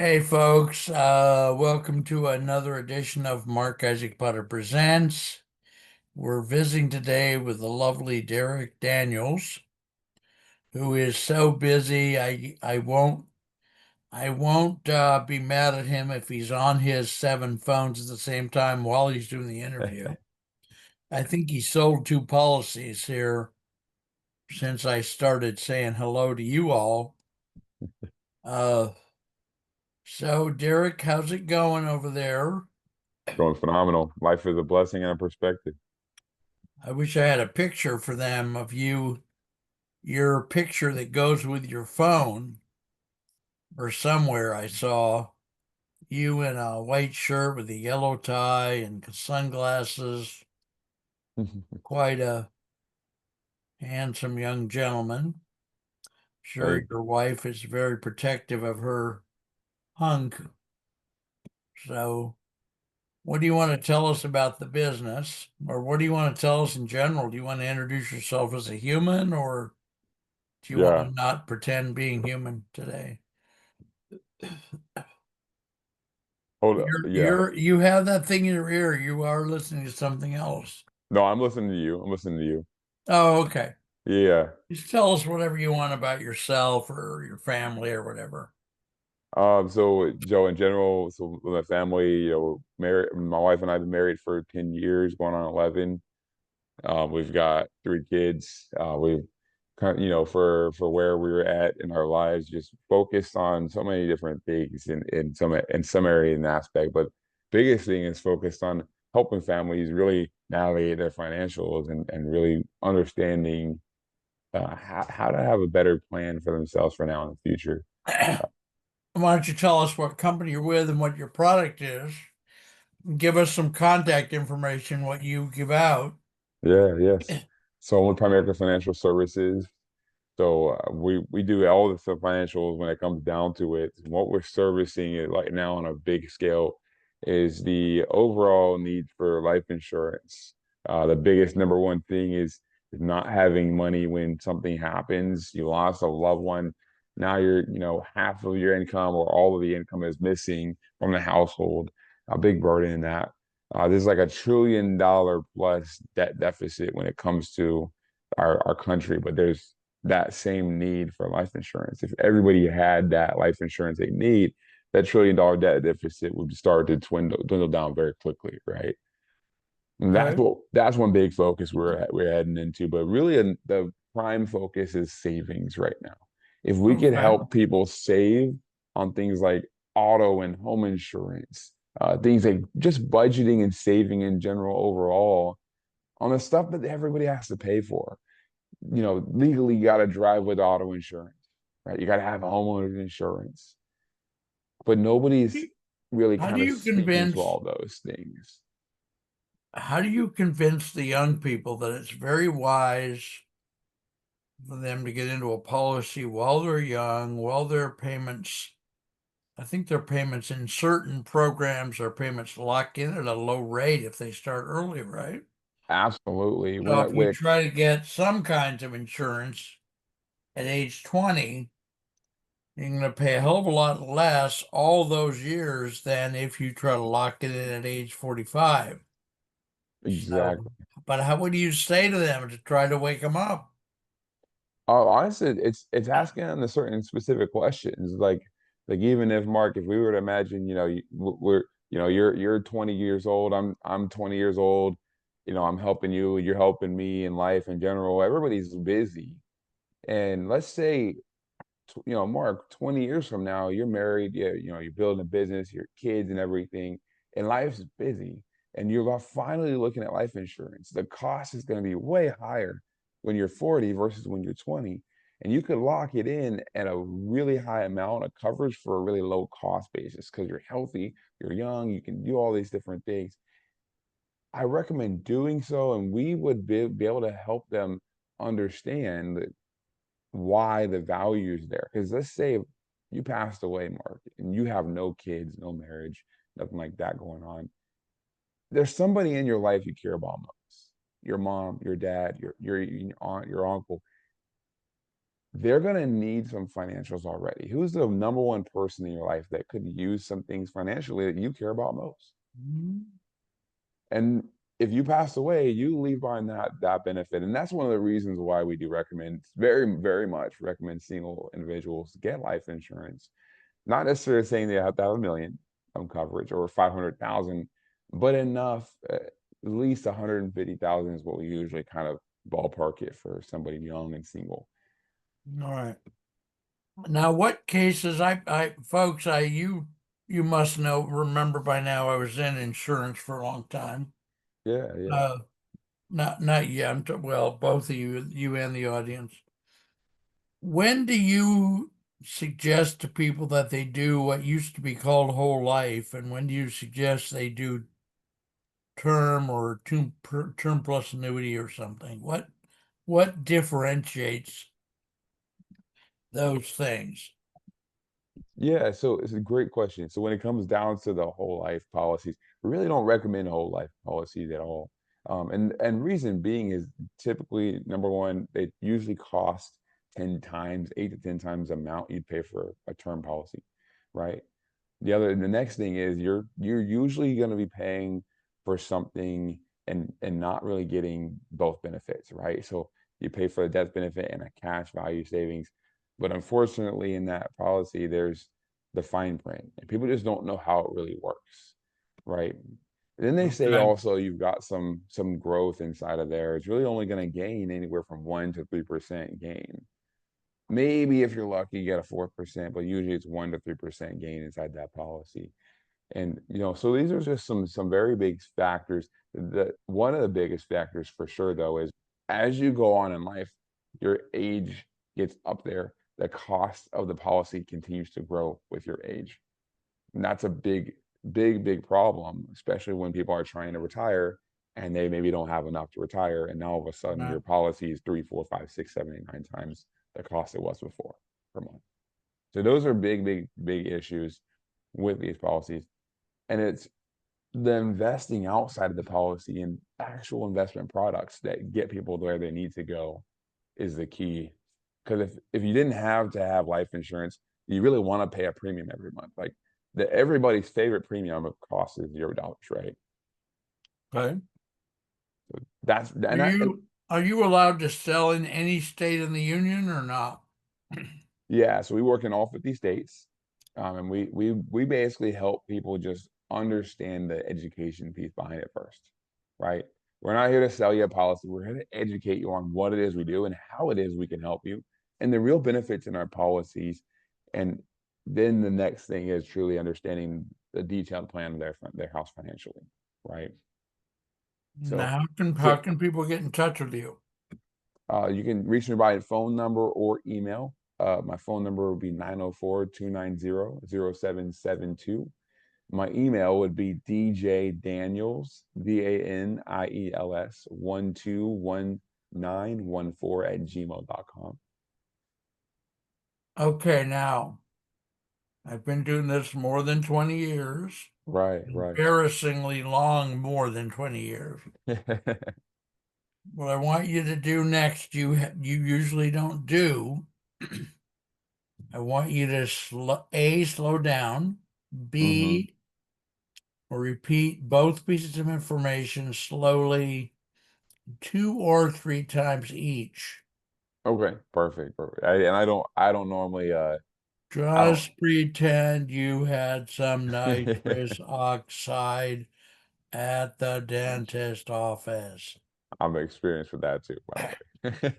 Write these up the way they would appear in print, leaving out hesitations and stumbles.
Hey folks, welcome to another edition of Mark Isaac Potter Presents. We're visiting today with the lovely Derrick Daniels, who is so busy. I won't be mad at him if he's on his seven phones at the same time while he's doing the interview. I think he sold two policies here since I started saying hello to you all. Uh, so Derrick, how's it going over there? Going phenomenal. Life is a blessing and a perspective. I wish I had a picture for them of you, your picture that goes with your phone, or somewhere I saw you in a white shirt with a yellow tie and sunglasses. Quite a handsome young gentleman. Sure, Thank your wife is very protective of her hunk. So, what do you want to tell us about the business? Or what do you want to tell us in general? Do you want to introduce yourself as a human, or do you want Yeah. to not pretend being human today? Hold up. You're Yeah. you're you have that thing in your ear. You are listening to something else. No, I'm listening to you. I'm listening to you. Oh, okay. Yeah. Just tell us whatever you want about yourself or your family or whatever. So Joe, in general, so with my family, married, my wife and I have been married for 10 years, going on 11. We've got three kids. We've kind of, for where we were at in our lives, just focused on so many different things in some area and aspect. But biggest thing is focused on helping families really navigate their financials and really understanding how to have a better plan for themselves for now and the future. Why don't you tell us what company you're with and what your product is? Give us some contact information, what you give out. Yeah, yes. So I'm with PriMerica Financial Services. So we do all the financials when it comes down to it. What we're servicing it like now on a big scale is the overall need for life insurance. The biggest number one thing is not having money when something happens. You lost a loved one. Now half of your income or all of the income is missing from the household. A big burden in that. There's like $1 trillion plus debt deficit when it comes to our country, but there's that same need for life insurance. If everybody had that life insurance they need, that $1 trillion debt deficit would start to dwindle down very quickly, right? And Okay. that's one big focus we're heading into. But really, the prime focus is savings right now. If we could Okay. help people save on things like auto and home insurance, things like just budgeting and saving in general overall on the stuff that everybody has to pay for, legally you got to drive with auto insurance, right? You got to have homeowners insurance, but nobody's really How do kind of you speaking to convince all those things. how do you convince the young people that it's very wise for them to get into a policy while they're young, while their payments I think their payments in certain programs are payments lock in at a low rate if they start early, right? Absolutely. So When if it, you when it, try to get some kinds of insurance at age 20, you're going to pay a hell of a lot less all those years than if you try to lock it in at age 45. So, exactly. but how would you say to them to try to wake them up? Honestly, it's asking them the certain specific questions. Like even if Mark, if we were to imagine, we're, you're 20 years old, I'm 20 years old, I'm helping you, you're helping me in life in general. Everybody's busy. And let's say Mark, 20 years from now, you're married, yeah, you're building a business, your kids and everything, and life's busy. And you're about finally looking at life insurance. The cost is going to be way higher when you're 40 versus when you're 20. And you could lock it in at a really high amount of coverage for a really low cost basis because you're healthy, you're young, you can do all these different things. I recommend doing so, and we would be able to help them understand why the value is there. Because let's say you passed away, Mark, and you have no kids, no marriage, nothing like that going on. There's somebody in your life you care about most. Your mom, your dad, your aunt, your uncle. they're going to need some financials already. Who's the number one person in your life that could use some things financially that you care about most? Mhm. And if you pass away, you leave behind that benefit. And that's one of the reasons why we do recommend, very, very much recommend single individuals get life insurance. Not necessarily saying they have to have a million coverage or 500,000, but enough, at least 150,000 is what we usually kind of ballpark it for somebody young and single. All right. Now, what cases folks, you must know, remember by now, I was in insurance for a long time. Yeah, yeah. Uh, not you. Well, both of you and the audience. When do you suggest to people that they do what used to be called whole life, and when do you suggest they do term or term plus annuity or something? What differentiates those things? Yeah, so it's a great question. So when it comes down to the whole life policies, we really don't recommend whole life policies at all. And reason being is typically number one, they usually cost 10 times, 8 to 10 times the amount you'd pay for a term policy, right? The next thing is you're usually going to be paying for something and not really getting both benefits, right? So you pay for the death benefit and a cash value savings, but unfortunately in that policy there's the fine print and people just don't know how it really works, right? Then they say Okay. also you've got some growth inside of there. It's really only going to gain anywhere from 1 to 3% gain. Maybe if you're lucky, you get a 4%, but usually it's 1 to 3% gain inside that policy. And so these are just some very big factors. One of the biggest factors for sure, though, is as you go on in life, your age gets up there. The cost of the policy continues to grow with your age. And that's a big, big, big problem, especially when people are trying to retire and they maybe don't have enough to retire. And now all of a sudden Right. your policy is 3, 4, 5, 6, 7, 8, 9 times the cost it was before per month. So those are big, big, big issues with these policies. And it's the investing outside of the policy and actual investment products that get people where they need to go is the key. Because if you didn't have to have life insurance, you really want to pay a premium every month. Like everybody's favorite premium of cost is $0, right? Okay. So that's Are and you allowed to sell in any state in the union or not? yeah, so we work in all 50 states, and we basically help people just understand the education piece behind it first, right? We're not here to sell you a policy. We're here to educate you on what it is we do and how it is we can help you, and the real benefits in our policies. And then the next thing is truly understanding the detailed plan of their house financially, right? So, Now, how so can people get in touch with you? You can reach me by phone number or email. My phone number would be 904-290-0772. My email would be djdaniels, DANIELS 121914 Okay, now I've been doing this more than 20 years, Right, right. embarrassingly long, more than 20 years. What I want you to do next, you usually don't do. I want you to slow down, hmm B, or repeat both pieces of information slowly 2 or 3 times each. Okay, perfect, perfect. And I don't normally I don't Just pretend you had some nitrous oxide at the dentist office. I'm experienced with that too, by the way.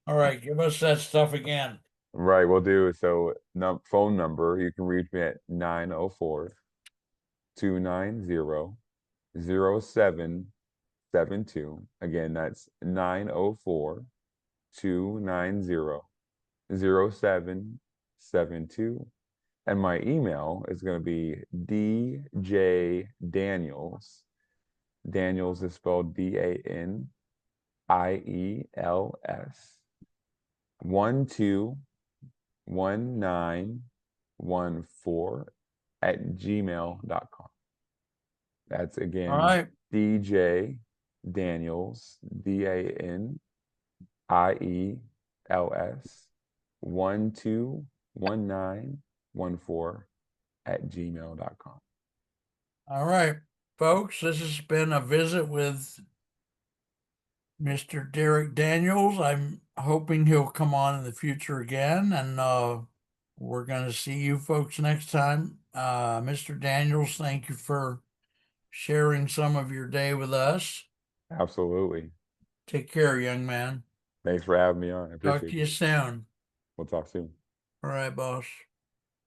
All right, give us that stuff again. Right, we'll do. So phone number, you can reach me at 904-290-0772. Again, that's 904-290-0772. And my email is going to be djdaniels. Daniels is spelled DANIELS 121914 at gmail.com. That's All again right. DJ Daniels, DANIELS 121914 All right, folks, this has been a visit with Mr. Derrick Daniels. I'm hoping he'll come on in the future again, and we're going to see you folks next time. Mr. Daniels, thank you for sharing some of your day with us. Absolutely. Take care, young man. Thanks for having me on. I Talk appreciate to you it. soon. We'll talk soon. All right, boss.